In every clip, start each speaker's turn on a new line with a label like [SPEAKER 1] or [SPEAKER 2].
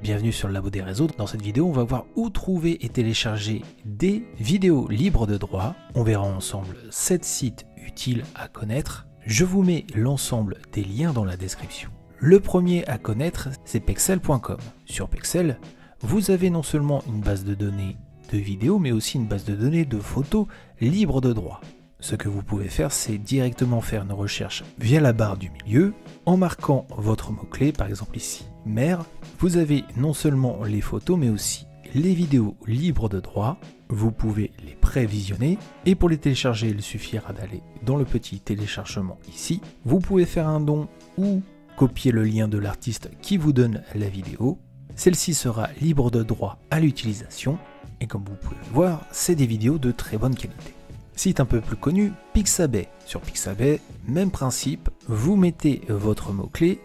[SPEAKER 1] Bienvenue sur le Labo des réseaux. Dans cette vidéo, on va voir où trouver et télécharger des vidéos libres de droit. On verra ensemble 7 sites utiles à connaître. Je vous mets l'ensemble des liens dans la description. Le premier à connaître, c'est pexels.com. Sur Pexels, vous avez non seulement une base de données de vidéos, mais aussi une base de données de photos libres de droit. Ce que vous pouvez faire, c'est directement faire une recherche via la barre du milieu, en marquant votre mot-clé, par exemple ici, mère. Vous avez non seulement les photos, mais aussi les vidéos libres de droit. Vous pouvez les prévisionner, et pour les télécharger, il suffira d'aller dans le petit téléchargement ici. Vous pouvez faire un don ou copier le lien de l'artiste qui vous donne la vidéo. Celle-ci sera libre de droit à l'utilisation, et comme vous pouvez le voir, c'est des vidéos de très bonne qualité. Site un peu plus connu, Pixabay. Sur Pixabay, même principe, vous mettez votre mot-clé,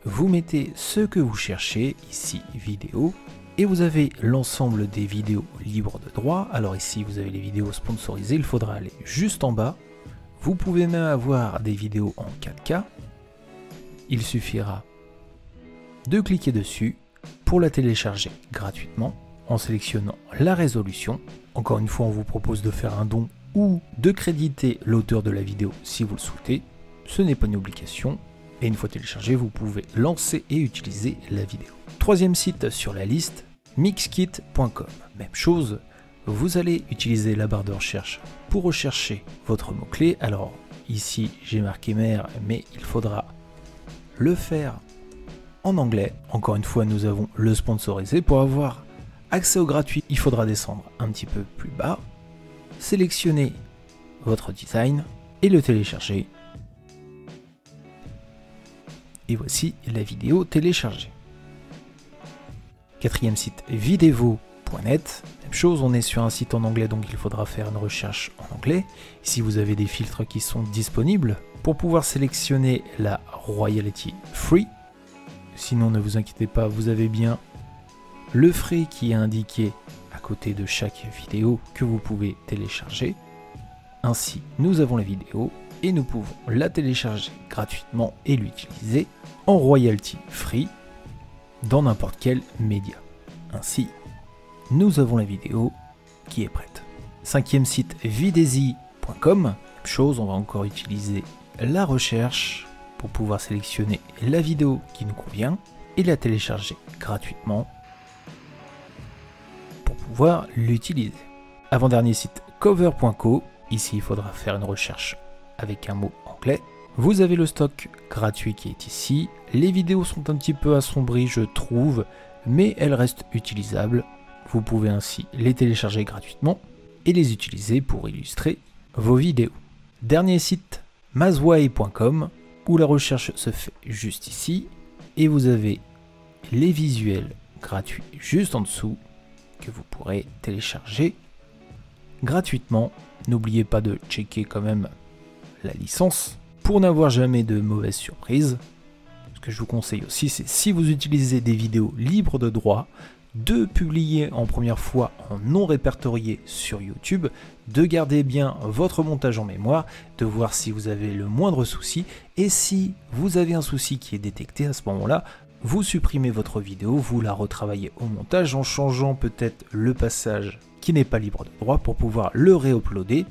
[SPEAKER 1] vous mettez ce que vous cherchez, ici vidéo, et vous avez l'ensemble des vidéos libres de droit. Alors ici vous avez les vidéos sponsorisées, il faudra aller juste en bas. Vous pouvez même avoir des vidéos en 4K. Il suffira de cliquer dessus pour la télécharger gratuitement en sélectionnant la résolution. Encore une fois, on vous propose de faire un don ou de créditer l'auteur de la vidéo si vous le souhaitez. Ce n'est pas une obligation, et une fois téléchargé, vous pouvez lancer et utiliser la vidéo. Troisième site sur la liste, mixkit.com. Même chose, vous allez utiliser la barre de recherche pour rechercher votre mot-clé. Alors ici j'ai marqué mère, mais il faudra le faire en anglais. Encore une fois, nous avons le sponsorisé. Pour avoir accès au gratuit, il faudra descendre un petit peu plus bas, sélectionner votre design et le télécharger. Et voici la vidéo téléchargée. Quatrième site, videvo.net. Même chose, on est sur un site en anglais, donc il faudra faire une recherche en anglais. Ici, vous avez des filtres qui sont disponibles pour pouvoir sélectionner la royalty free. Sinon, ne vous inquiétez pas, vous avez bien le free qui est indiqué à côté de chaque vidéo que vous pouvez télécharger. Ainsi, nous avons la vidéo et nous pouvons la télécharger gratuitement et l'utiliser en royalty free dans n'importe quel média. Ainsi, nous avons la vidéo qui est prête. Cinquième site, videsi.com. Même chose, on va encore utiliser la recherche pour pouvoir sélectionner la vidéo qui nous convient et la télécharger gratuitement pour pouvoir l'utiliser. Avant-dernier site, cover.co. Ici, il faudra faire une recherche avec un mot anglais. Vous avez le stock gratuit qui est ici. Les vidéos sont un petit peu assombries, je trouve, mais elles restent utilisables. Vous pouvez ainsi les télécharger gratuitement et les utiliser pour illustrer vos vidéos. Dernier site, mazwai.com, où la recherche se fait juste ici. Et vous avez les visuels gratuits juste en dessous que vous pourrez télécharger gratuitement. N'oubliez pas de checker quand même la licence pour n'avoir jamais de mauvaises surprises. Ce que je vous conseille aussi, c'est si vous utilisez des vidéos libres de droit, de publier en première fois en non répertorié sur YouTube, de garder bien votre montage en mémoire, de voir si vous avez le moindre souci, et si vous avez un souci qui est détecté, à ce moment-là, vous supprimez votre vidéo, vous la retravaillez au montage en changeant peut-être le passage qui n'est pas libre de droit pour pouvoir le réuploader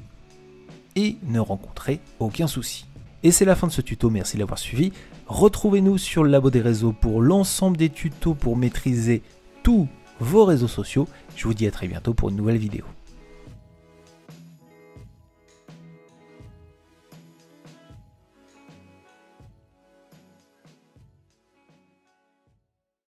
[SPEAKER 1] et ne rencontrer aucun souci. Et c'est la fin de ce tuto, merci de l'avoir suivi. Retrouvez-nous sur le Labo des réseaux pour l'ensemble des tutos pour maîtriser tous vos réseaux sociaux. Je vous dis à très bientôt pour une nouvelle vidéo.